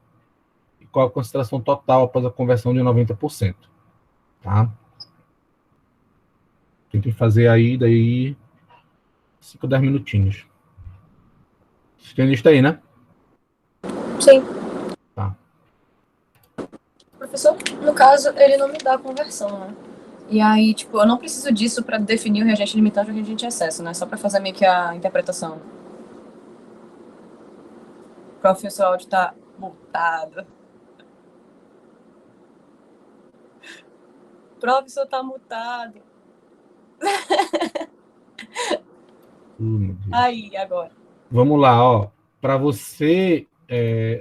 e qual a concentração total após a conversão de 90%. Tá? Tentem fazer aí, daí 5 ou 10 minutinhos. Vocês têm a lista aí, né? Sim. Tá. Professor, no caso, ele não me dá a conversão, né? E aí, tipo, eu não preciso disso para definir o reagente limitante e o reagente excesso, né? Só para fazer meio que a interpretação. O professor áudio tá mutado. O professor tá mutado. Aí, agora. Vamos lá, ó. Para você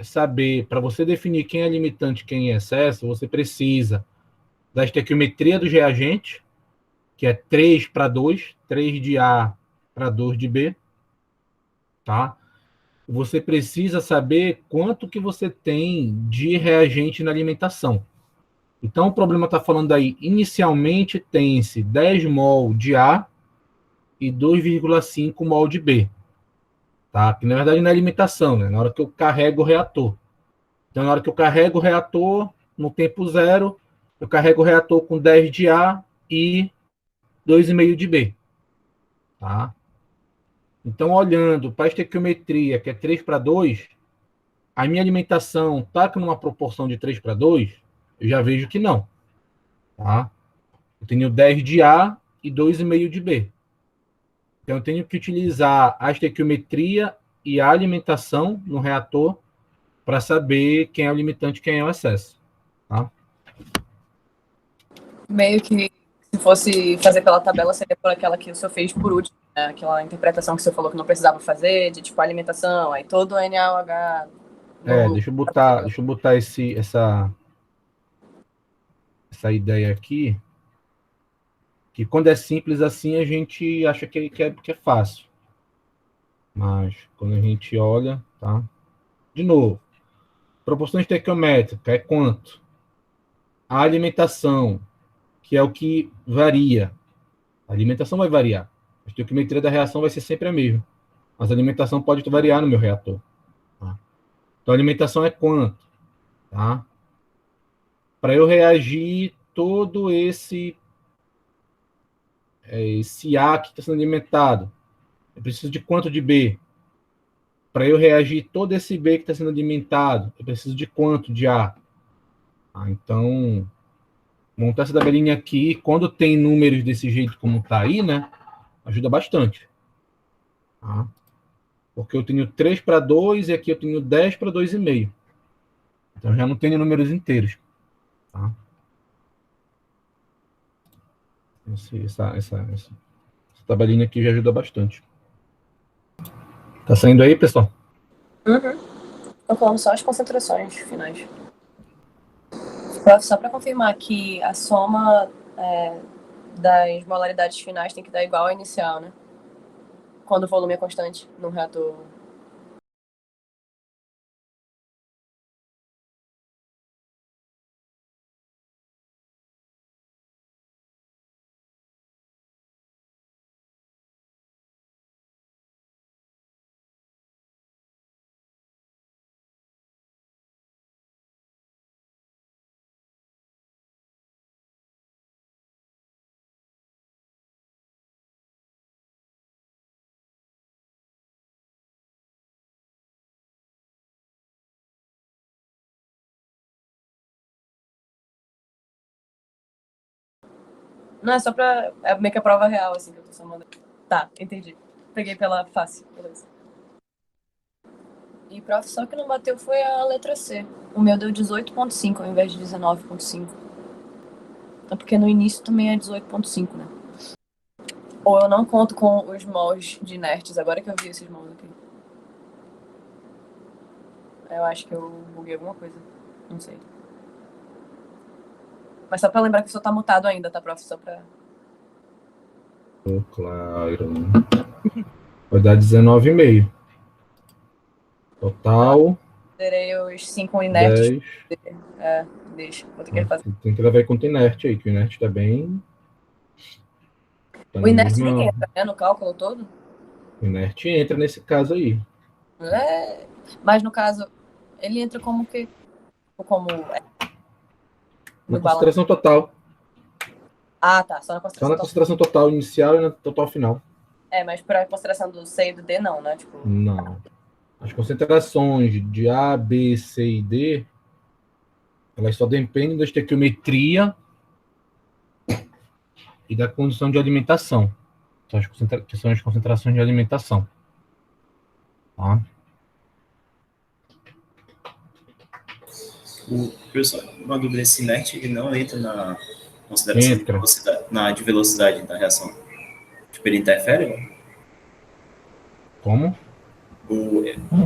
saber, para você definir quem é limitante e quem é excesso, você precisa da estequiometria dos reagentes, que é 3 para 2, 3 de A para 2 de B, tá? Você precisa saber quanto que você tem de reagente na alimentação. Então, o problema está falando aí, inicialmente tem-se 10 mol de A e 2,5 mol de B. Tá? Que na verdade não é alimentação, né? Na hora que eu carrego o reator. Então, na hora que eu carrego o reator, no tempo zero, eu carrego o reator com 10 de A e 2,5 de B. Tá? Então, olhando para a estequiometria, que é 3 para 2, a minha alimentação está numa proporção de 3 para 2, eu já vejo que não. Tá? Eu tenho 10 de A e 2,5 de B. Então, eu tenho que utilizar a estequiometria e a alimentação no reator para saber quem é o limitante e quem é o excesso. Tá? Meio que Se fosse fazer pela tabela, seria por aquela que o senhor fez por último, né? Aquela interpretação que o senhor falou que não precisava fazer, de tipo alimentação, aí todo o NaOH. Deixa eu botar essa ideia aqui, que quando é simples assim, a gente acha que é fácil. Mas quando a gente olha, tá? De novo, proporção estequiométrica é quanto? A alimentação, que é o que varia. A alimentação vai variar. A estequiometria da reação vai ser sempre a mesma. Mas a alimentação pode variar no meu reator. Tá? Então, a alimentação é quanto? Tá? Para eu reagir todo esse A que está sendo alimentado, eu preciso de quanto de B? Para eu reagir todo esse B que está sendo alimentado, eu preciso de quanto de A? Então, montar essa tabelinha aqui, quando tem números desse jeito como está aí, né, ajuda bastante. Tá? Porque eu tenho 3 para 2 e aqui eu tenho 10 para 2,5. Então, já não tenho números inteiros. Tá? Essa tabelinha aqui já ajuda bastante. Tá saindo aí, pessoal? Estou falando só as concentrações finais. Só para confirmar que a soma das molaridades finais tem que dar igual à inicial, né? Quando o volume é constante num reator. Não, é só pra... É meio que a prova real, assim, que eu tô só mandando. Tá, entendi. Peguei pela fácil, beleza. E prof, só que não bateu foi a letra C. O meu deu 18,5 ao invés de 19,5. Então, porque no início também é 18,5, né? Ou eu não conto com os mols de inertes, agora que eu vi esses mols aqui. Eu acho que eu buguei alguma coisa. Não sei. Mas só pra lembrar que o senhor tá mutado ainda, tá, prof? Só pra... Claro. Vai dar 19,5. Total. Zerei os 5 inertes. 10. Deixa. Vou ter que fazer. Tem que levar em conta inerte aí, que o inerte tá bem... Tá O inerte mesma... nem entra, né? No cálculo todo. O inerte entra nesse caso aí. Mas no caso, ele entra como que... Como... Na concentração total. Ah, tá. Só na Só concentração na concentração total inicial e na total final. mas pra consideração do C e do D, não, né? Tipo... Não. As concentrações de A, B, C e D, elas só dependem da estequiometria e da condição de alimentação. Que são as concentrações de alimentação. Tá? Professor, uma dúvida, esse inerte ele não entra na consideração de velocidade da reação? Tipo, ele interfere? Como?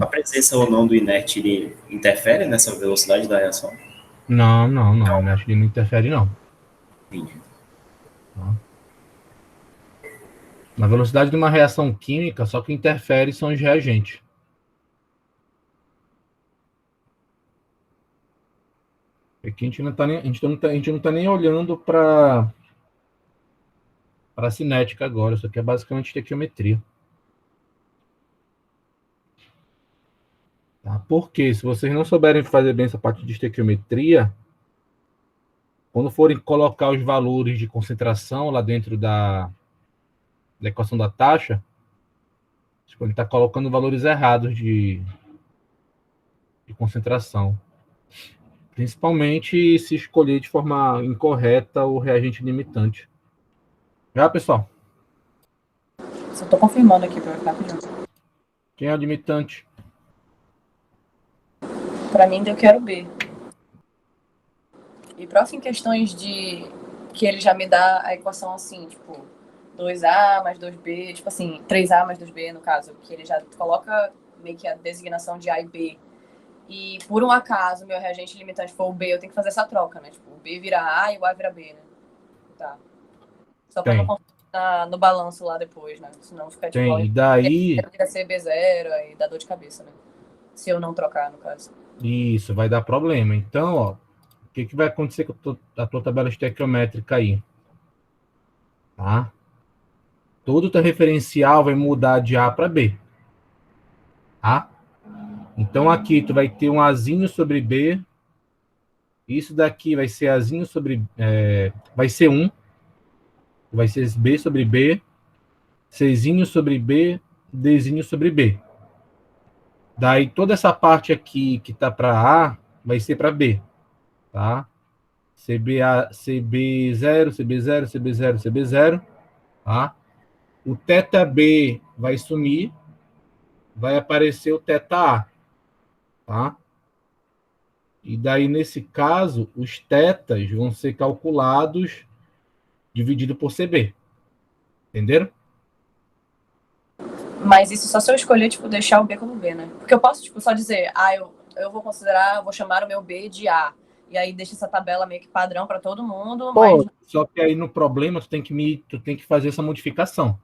A presença ou não do inerte, ele interfere nessa velocidade da reação? Não. Acho que não interfere, não. Entendi. Tá? Na velocidade de uma reação química, só que interfere são os reagentes. Aqui a gente não tá nem olhando para a cinética agora. Isso aqui é basicamente estequiometria. Tá? Porque se vocês não souberem fazer bem essa parte de estequiometria, quando forem colocar os valores de concentração lá dentro da equação da taxa, vocês podem estar colocando valores errados de concentração. Principalmente se escolher de forma incorreta o reagente limitante. Já, pessoal? Só tô confirmando aqui pra ficar rapidinho. Quem é o limitante? Pra mim, eu quero B. E prof, em questões de que ele já me dá a equação assim, tipo, 2A mais 2B, tipo assim, 3A mais 2B, no caso, que ele já coloca meio que a designação de A e B. E, por um acaso, meu reagente limitante for o B, eu tenho que fazer essa troca, né? Tipo, o B vira A e o A vira B, né? Tá. Só pra não Tem. confundir no balanço lá depois, né? Senão fica tipo, Tem. E daí, vira CB0, aí dá dor de cabeça, né? Se eu não trocar, no caso. isso vai dar problema. Então, ó, o que vai acontecer com a tua tabela estequiométrica aí? Tá? Todo o teu referencial vai mudar de A para B. Tá? Então, aqui tu vai ter um Azinho sobre B. Isso daqui vai ser Azinho sobre... vai ser 1. Vai ser B sobre B. Czinho sobre B. Dzinho sobre B. Daí, toda essa parte aqui que tá para A, vai ser para B. Tá? CBA, CB0, CB0, CB0, CB0, tá? O teta B vai sumir, vai aparecer o teta A, tá? E daí, nesse caso, os tetas vão ser calculados dividido por CB. Entenderam? Mas isso só se eu escolher, tipo, deixar o B como B, né? Porque eu posso, tipo, só dizer, eu vou considerar, vou chamar o meu B de A. E aí deixa essa tabela meio que padrão para todo mundo, mas... Só que aí no problema tu tem que fazer essa modificação.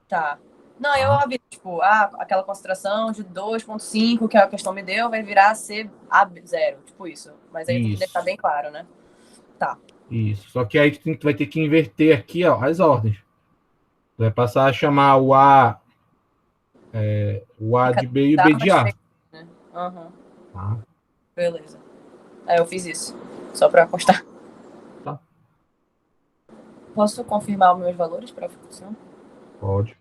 Tá. Não, eu aviso, tipo, aquela concentração de 2,5 que a questão me deu vai virar CA0, tipo isso. Mas aí tem que deixar bem claro, né? Tá. Isso. Só que aí tu vai ter que inverter aqui, ó, as ordens. Tu vai passar a chamar o A de B e o B de A. Né? Uhum. Tá? Beleza. Aí eu fiz isso. Só para constar. Tá. Posso confirmar os meus valores para a função? Pode.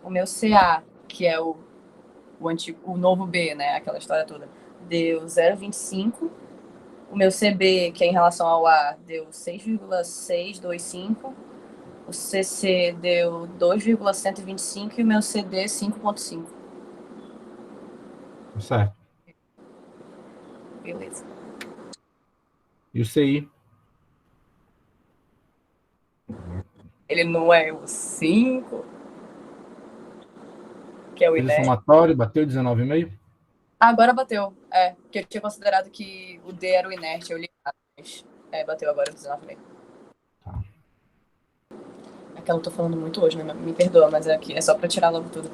O meu CA, que é o novo B, né? Aquela história toda, deu 0,25. O meu CB, que é em relação ao A, deu 6,625. O CC deu 2,125 e o meu CD 5,5. Certo. Beleza. E o CI? Ele não é o 5, que é o Fez o inerte. somatório, bateu 19,5? Agora bateu. Porque eu tinha considerado que o D era o inerte, eu li, mas bateu agora 19,5. Tá. É que eu não tô falando muito hoje, né? Me perdoa, mas aqui é só para tirar logo tudo.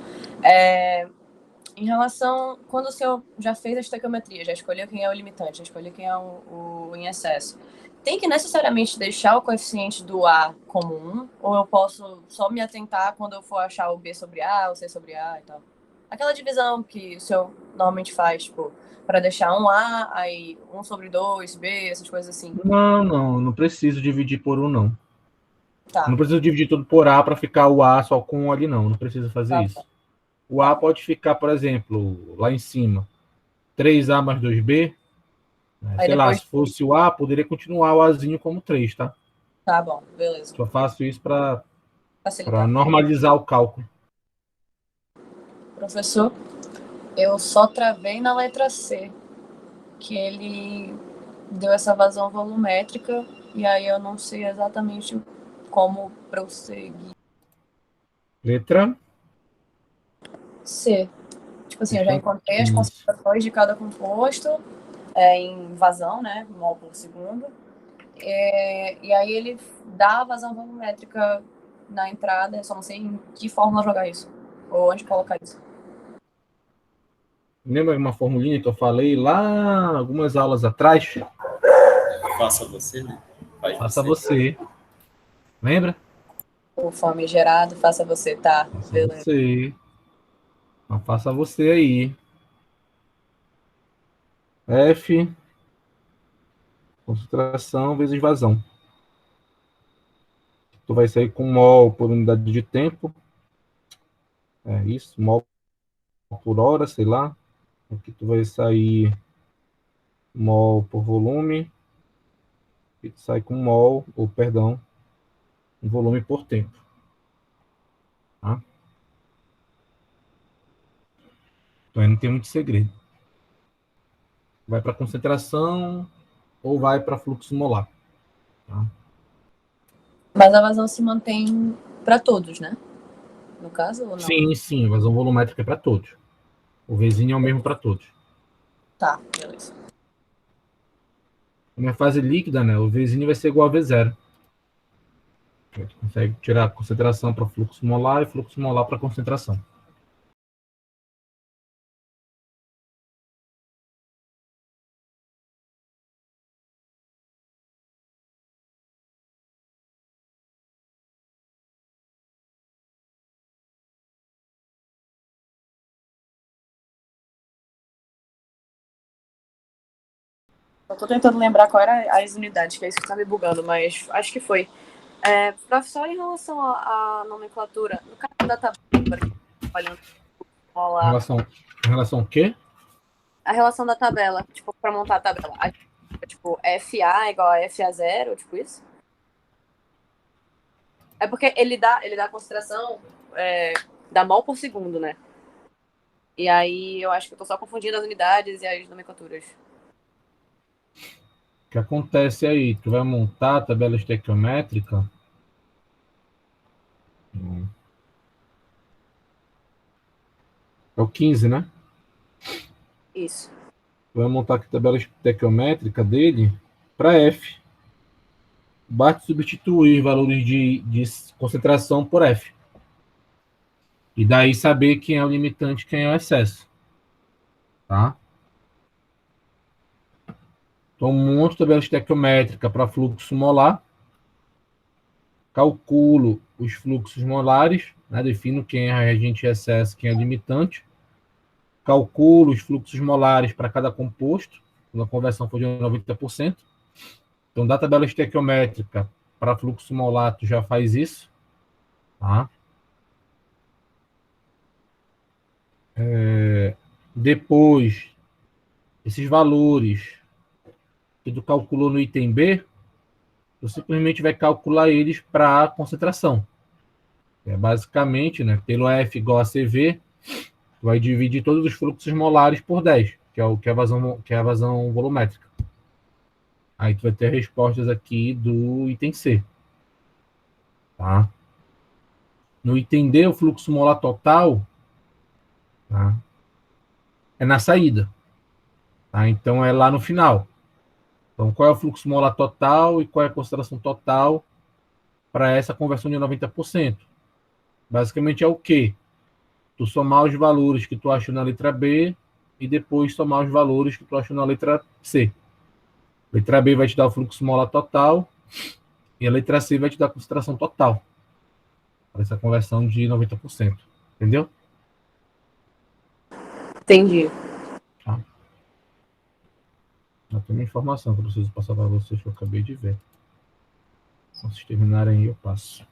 Em relação, quando o senhor já fez a estequiometria, já escolheu quem é o limitante, já escolheu quem é o em excesso, tem que necessariamente deixar o coeficiente do A como 1, ou eu posso só me atentar quando eu for achar o B sobre A, o C sobre A e tal? Aquela divisão que o senhor normalmente faz, tipo, para deixar um A, aí 1 sobre 2, B, essas coisas assim. Não preciso dividir por 1, não. Tá. Não preciso dividir tudo por A para ficar o A só com 1 ali, não. Não preciso fazer isso. O A pode ficar, por exemplo, lá em cima, 3A mais 2B. Né? Sei lá, se fosse o A, poderia continuar o Azinho como 3, tá? Tá bom, beleza. Só faço isso para Facilitar. normalizar o cálculo. Professor, eu só travei na letra C, que ele deu essa vazão volumétrica, e aí eu não sei exatamente como prosseguir. Letra C. Tipo assim, eu já encontrei as concentrações de cada composto em vazão, né, mol por segundo, e aí ele dá a vazão volumétrica na entrada, eu só não sei em que fórmula jogar isso, ou onde colocar isso. Lembra uma formulinha que eu falei lá algumas aulas atrás? Faça você, né? Faça você. Lembra? O famigerado, faça você, tá? Faça Beleza. você. Não faça você aí. F, concentração vezes vazão. Tu vai sair com mol por unidade de tempo. É isso, mol por hora, sei lá. Aqui tu vai sair mol por volume. E tu sai com mol, ou perdão, volume por tempo. Tá? Então aí não tem muito segredo. Vai para concentração ou vai para fluxo molar. Tá? Mas a vazão se mantém para todos, né? No caso, ou não? Sim, vazão volumétrica é para todos. O Vzinho é o mesmo para todos. Tá, beleza. Na fase líquida, né, o Vzinho vai ser igual a V0. A gente consegue tirar a concentração para fluxo molar e fluxo molar para concentração. Eu tô tentando lembrar qual era as unidades, que é isso que tá me bugando, mas acho que foi. Professor, em relação à nomenclatura, no caso da tabela, olhando Em relação ao quê? a relação da tabela, tipo, para montar a tabela, tipo, FA igual a FA0, tipo isso? É porque ele dá a concentração da mol por segundo, né? E aí eu acho que eu tô só confundindo as unidades e as nomenclaturas. O que acontece aí? Tu vai montar a tabela estequiométrica. É o 15, né? Isso. Tu vai montar a tabela estequiométrica dele para F. Basta substituir valores de concentração por F. E daí saber quem é o limitante e quem é o excesso. Tá? Então, monto a tabela estequiométrica para fluxo molar. Calculo os fluxos molares, né? Defino quem é reagente de excesso, quem é limitante. Calculo os fluxos molares para cada composto, quando a conversão for de 90%. Então, da tabela estequiométrica para fluxo molar, tu já faz isso. Tá? Depois, esses valores que tu calculou no item B, tu simplesmente vai calcular eles para a concentração. Basicamente, né, pelo F igual a CV, tu vai dividir todos os fluxos molares por 10, que é a vazão volumétrica. Aí tu vai ter respostas aqui do item C. Tá? No item D, o fluxo molar total, tá, é na saída. Tá? Então é lá no final. Então, qual é o fluxo molar total e qual é a concentração total para essa conversão de 90%? Basicamente é o quê? Tu somar os valores que tu achou na letra B e depois somar os valores que tu achou na letra C. A letra B vai te dar o fluxo molar total e a letra C vai te dar a concentração total para essa conversão de 90%. Entendeu? Entendi. Tá. Já tem uma informação que eu preciso passar para vocês que eu acabei de ver. Quando vocês terminarem aí, eu passo.